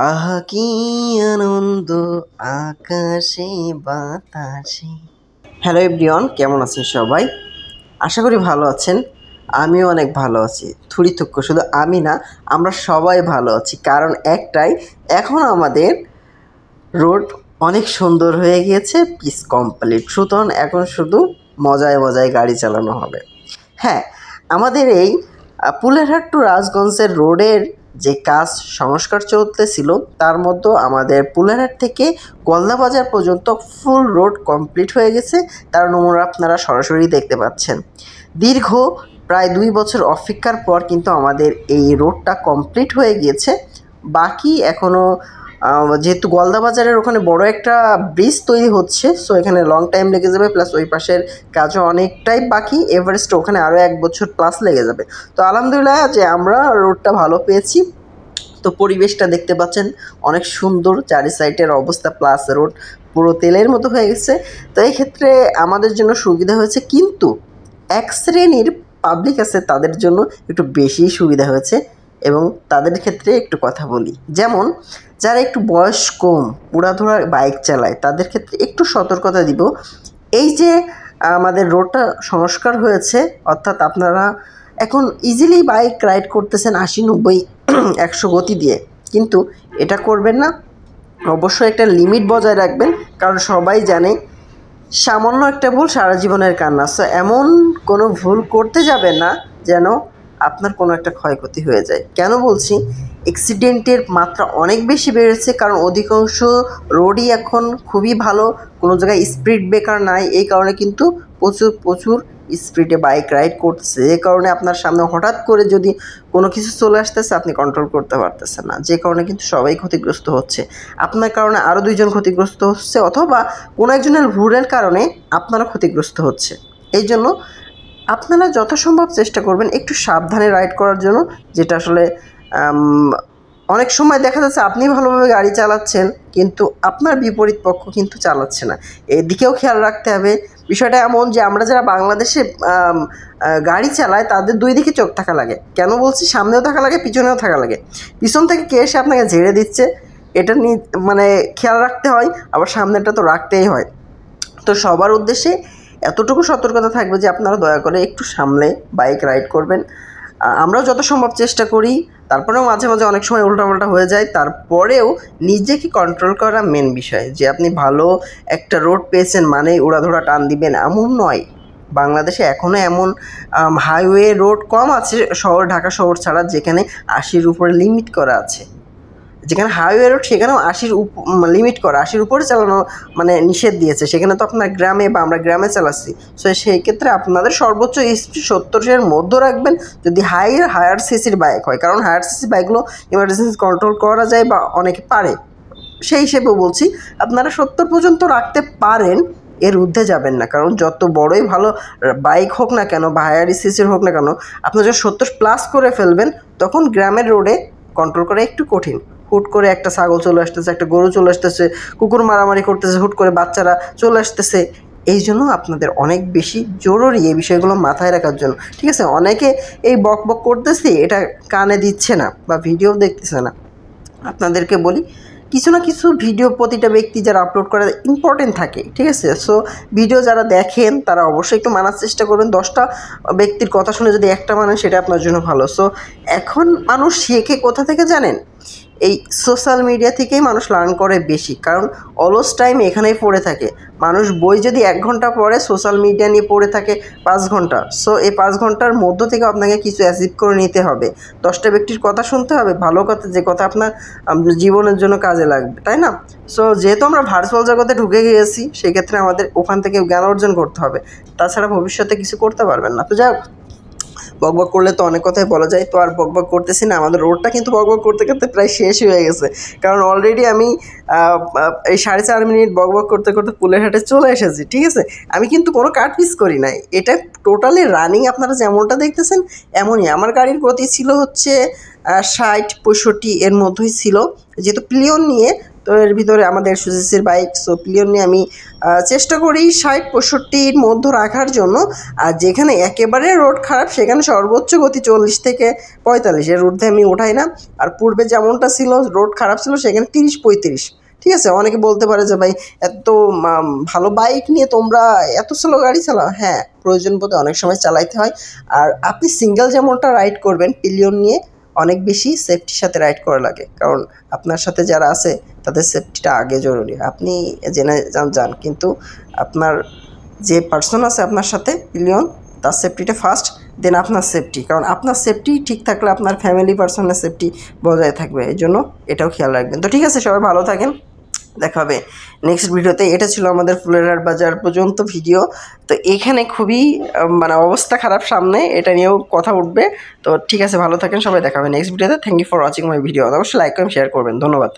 আহা কি আনন্দ আকাশে বাতাসে। হ্যালো এভরিওয়ান, কেমন আছেন সবাই? আশা করি ভালো আছেন। আমিও অনেক ভালো আছি। থুড়িথুক্ক শুধু আমি না, আমরা সবাই ভালো আছি। কারণ একটাই, এখন আমাদের রোড অনেক সুন্দর হয়ে গিয়েছে, পিচ কমপ্লিট। সুতরাং এখন শুধু মজায় মজায় গাড়ি চালানো হবে। হ্যাঁ, আমাদের এই পুলেরহাট টু রাজগঞ্জের রোডের যে কাজ সংস্কার চলতেছিল, তার মধ্যে আমাদের পুলেরহাট থেকে গলদা বাজার পর্যন্ত ফুল রোড কমপ্লিট হয়ে গেছে। তার নমুনা আপনারা সরাসরি দেখতে পাচ্ছেন। দীর্ঘ প্রায় 2 বছর অপেক্ষার পর কিন্তু আমাদের এই রোডটা কমপ্লিট হয়ে গিয়েছে। বাকি এখনও যেহেতু গলদা বাজারের ওখানে বড় একটা ব্রিজ তৈরি হচ্ছে, সো এখানে লং টাইম লেগে যাবে, প্লাস ওই পাশের কাজও অনেকটাই বাকি। এভারেস্ট ওখানে আরও 1 বছর প্লাস লেগে যাবে। তো আলহামদুলিল্লাহ যে আমরা রোডটা ভালো পেয়েছি। তো পরিবেশটা দেখতে পাচ্ছেন অনেক সুন্দর, চারি সাইডের অবস্থা, প্লাস রোড পুরো তেলের মতো হয়ে গেছে। তো এই ক্ষেত্রে আমাদের জন্য সুবিধা হয়েছে, কিন্তু এক শ্রেণীর পাবলিক আছে, তাদের জন্য একটু বেশি সুবিধা হয়েছে। এবং তাদের ক্ষেত্রে একটু কথা বলি, যেমন যারা একটু বয়স কম, উড়াধুরা বাইক চালায়, তাদের ক্ষেত্রে একটু সতর্কতা দিব। এই যে আমাদের রোডটা সংস্কার হয়েছে, অর্থাৎ আপনারা এখন ইজিলি বাইক রাইড করতেছেন 80, 90, 100 গতি দিয়ে, কিন্তু এটা করবেন না। অবশ্যই একটা লিমিট বজায় রাখবেন, কারণ সবাই জানে সামান্য একটা ভুল সারা জীবনের কান্না। সো এমন কোনো ভুল করতে যাবেন না যেন আপনার কোনো একটা ক্ষয়ক্ষতি হয়ে যায়। কেন বলছি? অ্যাক্সিডেন্টের মাত্রা অনেক বেশি বেড়েছে, কারণ অধিকাংশ রোডই এখন খুবই ভালো, কোনো জায়গায় স্পিড ব্রেকার নাই। এই কারণে কিন্তু প্রচুর স্পিডে বাইক রাইড করতেছে, যে কারণে আপনার সামনে হঠাৎ করে যদি কোনো কিছু চলে আসতেছে, আপনি কন্ট্রোল করতে পারতেছেন না, যে কারণে কিন্তু সবাই ক্ষতিগ্রস্ত হচ্ছে। আপনার কারণে আরও 2 জন ক্ষতিগ্রস্ত হচ্ছে, অথবা কোনো একজনের ভুলের কারণে আপনারা ক্ষতিগ্রস্ত হচ্ছে। এই জন্য আপনারা যথাসম্ভব চেষ্টা করবেন একটু সাবধানে রাইড করার জন্য, যেটা আসলে অনেক সময় দেখা যাচ্ছে আপনি ভালোভাবে গাড়ি চালাচ্ছেন, কিন্তু আপনার বিপরীত পক্ষ কিন্তু চালাচ্ছে না। এদিকেও খেয়াল রাখতে হবে। বিষয়টা এমন যে আমরা যারা বাংলাদেশে গাড়ি চালায়, তাদের 2 দিকে চোখ থাকা লাগে। কেন বলছি? সামনেও থাকা লাগে, পিছনেও থাকা লাগে। পিছন থেকে কে এসে আপনাকে ঝেড়ে দিচ্ছে, এটা নিয়ে মানে খেয়াল রাখতে হয়, আবার সামনেটা তো রাখতেই হয়। তো সবার উদ্দেশ্যে এতটুকু সতর্কতা থাকবে যে আপনারা দয়া করে একটু সামলে বাইক রাইড করবেন। আমরাও যত সম্ভব চেষ্টা করি, তারপরেও মাঝে মাঝে অনেক সময় উল্টাপাল্টা হয়ে যায়। তারপরেও নিজেকে কন্ট্রোল করা মেন বিষয়। যে আপনি ভালো একটা রোড পেয়েছেন মানেই উড়াধুরা টান দিবেন এমন নয়। বাংলাদেশে এখনও এমন হাইওয়ে রোড কম আছে, ঢাকা শহর ছাড়া, যেখানে 80-র উপরে লিমিট করা আছে। যেখানে হাইওয়ে রোড সেখানেও 80-র লিমিট করা, 80-র উপরে চালানো মানে নিষেধ দিয়েছে। সেখানে তো আপনার গ্রামে বা আমরা গ্রামে চালাচ্ছি। সো সেই ক্ষেত্রে আপনাদের সর্বোচ্চ স্পিড 70-এর মধ্যে রাখবেন, যদি হায়ার সিসির বাইক হয়। কারণ হায়ার সিসির বাইকগুলো ইমার্জেন্সি কন্ট্রোল করা যায় বা অনেকে পারে, সেই হিসেবে বলছি আপনারা 70 পর্যন্ত রাখতে পারেন, এর ঊর্ধ্বে যাবেন না। কারণ যত বড়ই ভালো বাইক হোক না কেন বা হায়ার সিসির হোক না কেন, আপনি যখন 70 প্লাস করে ফেলবেন, তখন গ্রামের রোডে কন্ট্রোল করা একটু কঠিন। হুট করে একটা ছাগল চলে আসতেছে, একটা গরু চলে আসতেছে, কুকুর মারামারি করতেছে, হুট করে বাচ্চারা চলে আসতেছে। এই জন্য আপনাদের অনেক বেশি জরুরি এই বিষয়গুলো মাথায় রাখার জন্য। ঠিক আছে? অনেকে এই বক বক করতেছি, এটা কানে দিচ্ছে না বা ভিডিও দেখতেছে না। আপনাদেরকে বলি, কিছু না কিছু ভিডিও প্রতিটা ব্যক্তি যারা আপলোড করে ইম্পর্টেন্ট থাকে। ঠিক আছে? সো ভিডিও যারা দেখেন তারা অবশ্যই একটু মানার চেষ্টা করবেন। 10টা ব্যক্তির কথা শুনে যদি একটা মানেন, সেটা আপনার জন্য ভালো। সো এখন মানুষ শেখে কোথা থেকে জানেন? এই সোশ্যাল মিডিয়া থেকেই মানুষ লার্ন করে বেশি, কারণ অলস টাইম এখানেই পড়ে থাকে। মানুষ বই যদি 1 ঘন্টা পড়ে, সোশ্যাল মিডিয়া নিয়ে পড়ে থাকে 5 ঘন্টা। সো এই 5 ঘন্টার মধ্য থেকে আপনাকে কিছু অ্যাচিভ করে নিতে হবে। 10টা ব্যক্তির কথা শুনতে হবে, ভালো কথা, যে কথা আপনার জীবনের জন্য কাজে লাগবে, তাই না? সো যেহেতু আমরা ভার্চুয়াল জগতে ঢুকে গিয়েছি, সেক্ষেত্রে আমাদের ওখান থেকে জ্ঞান অর্জন করতে হবে, তাছাড়া ভবিষ্যতে কিছু করতে পারবেন না। তো যাই হোক, বকবক করলে তো অনেক কথাই বলা যায়, তো আর বকবক করতেছি না। আমাদের রোডটা কিন্তু বকবক করতে করতে প্রায় শেষ হয়ে গেছে, কারণ অলরেডি আমি এই 4.5 মিনিট বকবক করতে করতে পুলেরহাটে চলে এসেছি। ঠিক আছে? আমি কিন্তু কোনো কাট পিস করি নাই, এটা টোটালি রানিং। আপনারা যেমনটা দেখতেছেন এমনই। আমার গাড়ির গতি ছিল হচ্ছে 60-65 এর মধ্যেই ছিল, যেহেতু প্লিয়ন নিয়ে, তো এর ভিতরে আমাদের সুজুকির বাইক, সো পিলিয়ন নিয়ে আমি চেষ্টা করি 60-65-র মধ্যে রাখার জন্য। আর যেখানে একেবারে রোড খারাপ সেখানে সর্বোচ্চ গতি 40 থেকে 45, এর ঊর্ধ্বে আমি ওঠাই না। আর পূর্বে যেমনটা ছিল, রোড খারাপ ছিল, সেখানে 30-35। ঠিক আছে, অনেকে বলতে পারে যে ভাই এত ভালো বাইক নিয়ে তোমরা এত স্লো গাড়ি চালাও। হ্যাঁ, প্রয়োজন বোধে অনেক সময় চালাইতে হয়। আর আপনি সিঙ্গেল যেমনটা রাইড করবেন পিলিয়ন নিয়ে, অনেক বেশি সেফটির সাথে রাইড করা লাগে, কারণ আপনার সাথে যারা আছে তাদের সেফটিটা আগে জরুরি। আপনি জেনে যান, কিন্তু আপনার যে পার্সন আছে আপনার সাথে পিলিয়ন, তার সেফটিটা ফার্স্ট, দেন আপনার সেফটি, কারণ আপনার সেফটি ঠিক থাকলে আপনার ফ্যামিলি পার্সনের সেফটি বজায় থাকবে। এই জন্য এটাও খেয়াল রাখবেন। তো ঠিক আছে, সবাই ভালো থাকেন, দেখা হবে নেক্সট ভিডিওতে। এটা ছিল আমাদের ফুলেরহাট বাজার পর্যন্ত ভিডিও। তো এখানে খুবই মানে অবস্থা খারাপ, সামনে এটা নিয়েও কথা উঠবে। তো ঠিক আছে, ভালো থাকেন সবাই, দেখা হবে নেক্সট ভিডিওতে। Thank you for watching my video. অবশ্যই লাইক করেন, শেয়ার করবেন। ধন্যবাদ।